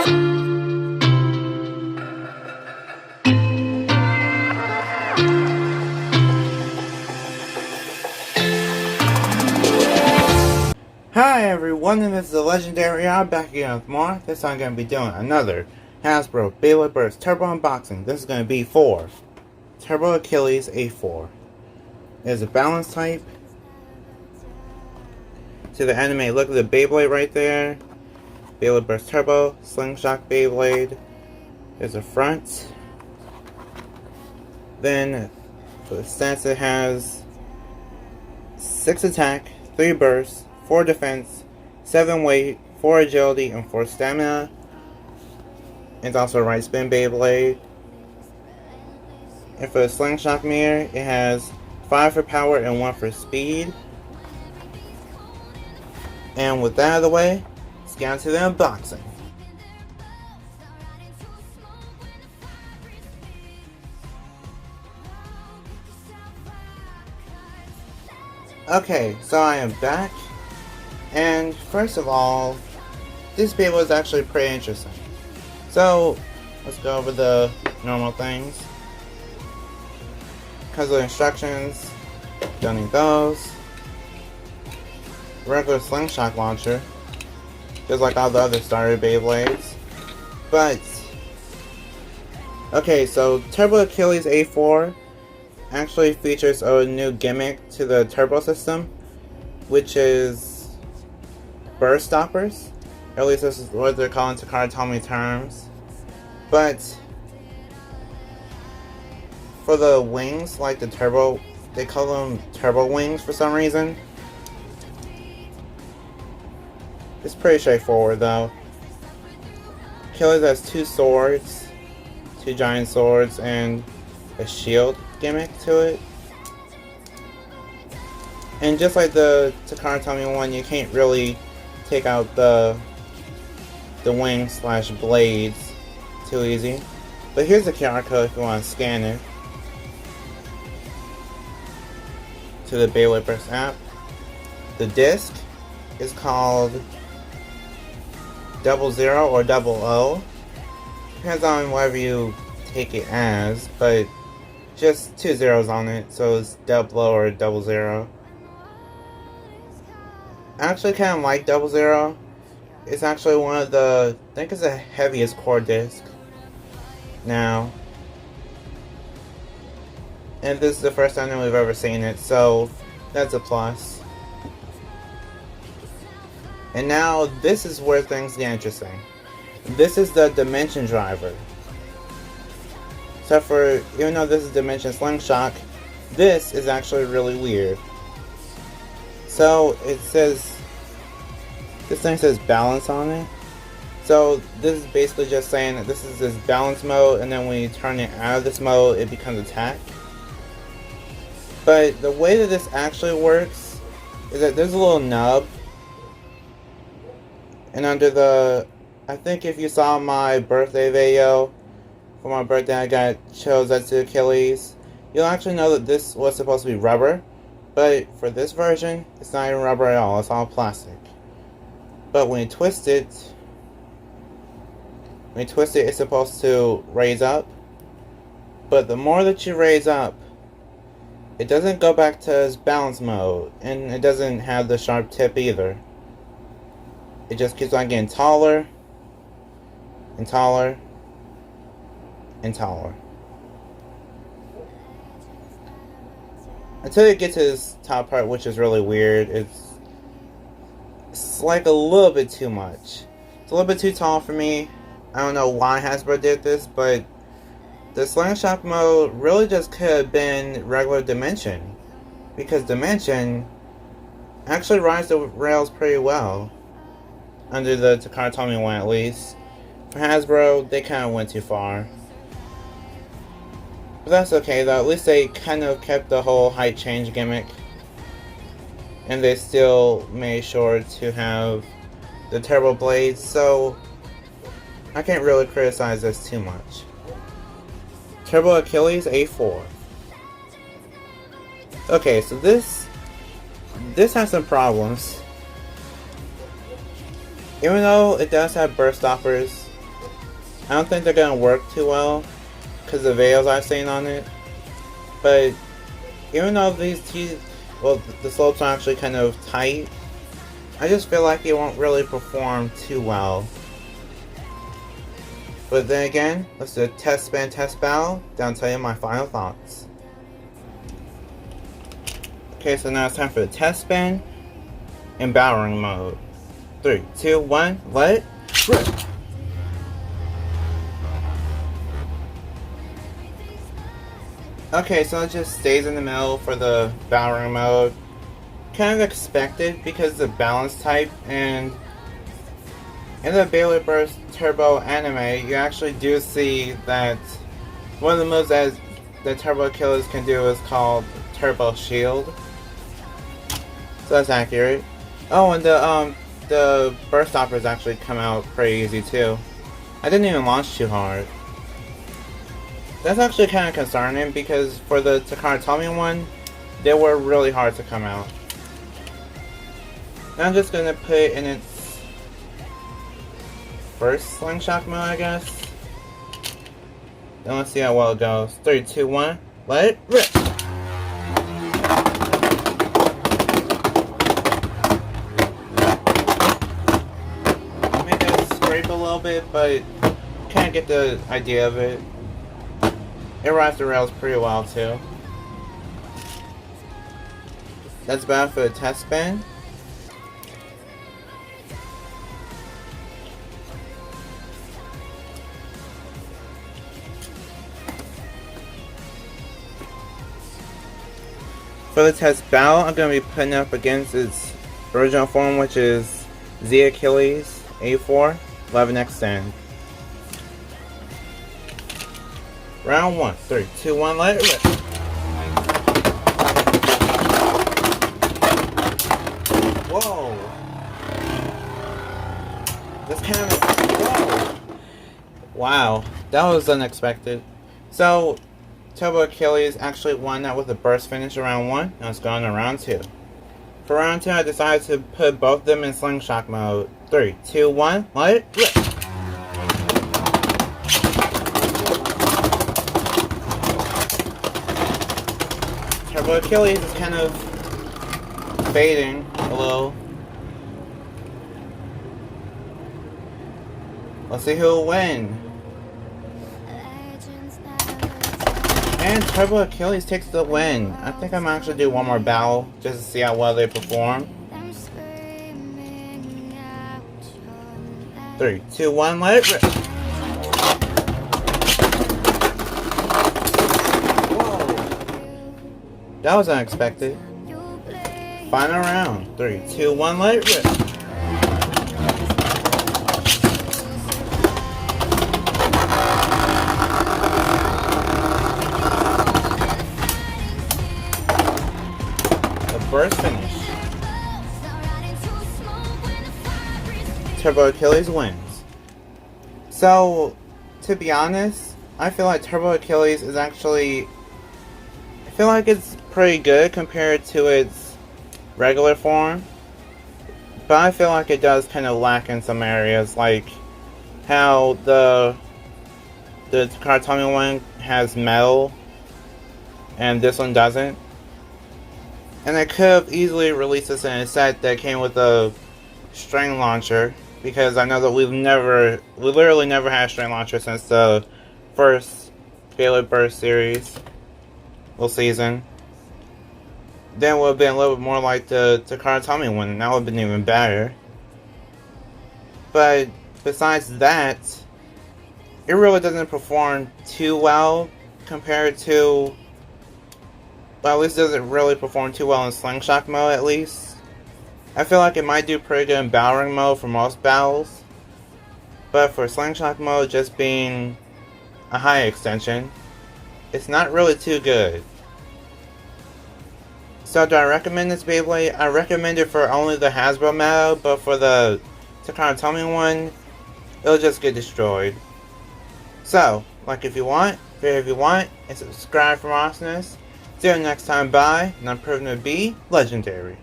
Hi everyone, and this is the Legendary I'm back again with more. This time I'm going to be doing another Hasbro Beyblade Burst Turbo unboxing. This is going to be for Turbo Achilles A4. There's a balance type. To the anime, look at the Beyblade right there. Beyblade Burst Turbo, Slingshot Beyblade. There's a front. Then for the stats, it has 6 attack, 3 burst, 4 defense, 7 weight, 4 agility, and 4 stamina. It's also a right spin Beyblade. And for the slingshot mirror, it has 5 for power and 1 for speed. And with that out of the way, let's get on to the unboxing. Okay, so I am back. And first of all, this Beyblade is actually pretty interesting. So, let's go over the normal things. Because of the instructions, don't need those. Regular slingshot launcher, just like all the other starter Beyblades. But, okay, so Turbo Achilles A4 actually features a new gimmick to the turbo system, which is burst stoppers. Or at least this is what they're calling to Takara terms. But for the wings, like the turbo, they call them turbo wings for some reason. It's pretty straightforward though. Achilles has 2 swords, 2 giant swords, and a shield gimmick to it. And just like the Takara one, you can't really take out the wing slash blades too easy. But here's the QR code if you want to scan it to the Beyblade Burst app. The disc is called 00 or 00. Depends on whatever you take it as, but just 2 zeros on it, so it's 00 or 00. I actually kind of like 00. It's actually one of the, I think it's the heaviest core disc now. And this is the first time that we've ever seen it, so that's a plus. And now this is where things get interesting. This is the dimension driver. So even though this is Dimension Slingshot, this is actually really weird. So it says, this thing says balance on it. So this is basically just saying that this is this balance mode, and then when you turn it out of this mode, it becomes attack. But the way that this actually works is that there's a little nub. And under the, I think if you saw my birthday video, for my birthday I chose that to Achilles, you'll actually know that this was supposed to be rubber. But for this version, it's not even rubber at all, it's all plastic. But when you twist it, it's supposed to raise up. But the more that you raise up, it doesn't go back to its balance mode, and it doesn't have the sharp tip either. It just keeps on getting taller, and taller, and taller. Until you get to this top part, which is really weird. It's like a little bit too much. It's a little bit too tall for me. I don't know why Hasbro did this, but the slingshot mode really just could have been regular Dimension, because Dimension actually rides the rails pretty well, under the Takara one at least. For Hasbro, they kind of went too far. But that's okay though, at least they kind of kept the whole height change gimmick. And they still made sure to have the turbo blades, so I can't really criticize this too much. Turbo Achilles A4. Okay, so this has some problems. Even though it does have burst stoppers, I don't think they're gonna work too well because of the videos I've seen on it. But even though these teeth, well, the slopes are actually kind of tight, I just feel like it won't really perform too well. But then again, let's do a test spin, test battle. Then I'll tell you my final thoughts. Okay, so now it's time for the test spin in battering mode. 3, 2, 1, let it rip. Okay, so it just stays in the middle for the battering mode. Kind of expected because the balance type, and in the Beyblade Burst Turbo anime, you actually do see that one of the moves that the Turbo Achilles can do is called Turbo Shield. So that's accurate. Oh, and the burst stoppers actually come out pretty easy too. I didn't even launch too hard. That's actually kind of concerning because for the Takara one, they were really hard to come out. Now I'm just gonna put it in its first slingshot mode, I guess. Then let's see how well it goes. 3, 2, 1, let it rip! I made that scrape a little bit, but kind of get the idea of it. It rides the rails pretty well too. That's about for the test spin. For the test battle, I'm going to be putting up against its original form, which is Z Achilles 84 11 Extend. Round 1, 3, 2, 1, let it rip. Whoa. That's kind of, whoa. Wow, that was unexpected. So, Turbo Achilles actually won that with a burst finish in round 1. Now let's go on to round 2. For round 2, I decided to put both of them in slingshot mode. 3, 2, 1, let it rip. Turbo Achilles is kind of fading a little. Let's see who will win. And Turbo Achilles takes the win. I think I might actually do one more battle just to see how well they perform. 3, 2, 1, let it rip. That was unexpected. Final round. 3, 2, 1, let it rip. The burst finish. Turbo Achilles wins. So, to be honest, I feel like Turbo Achilles is actually, I feel like it's pretty good compared to its regular form, but I feel like it does kind of lack in some areas, like how the Takara one has metal and this one doesn't. And I could have easily released this in a set that came with a string launcher, because I know that we literally never had a string launcher since the first Beyblade Burst series, well, season. Then it would have been a little bit more like the Takara one, and that would have been even better. But besides that, it really doesn't perform too well compared to, well, at least doesn't really perform too well in slingshot mode, at least. I feel like it might do pretty good in battering mode for most battles, but for slingshot mode just being a high extension, it's not really too good. So do I recommend this Beyblade? I recommend it for only the Hasbro model, but for the Takara one, it'll just get destroyed. So, like if you want, favorite if you want, and subscribe for awesomeness. See you next time, bye, and I'm proven to be legendary.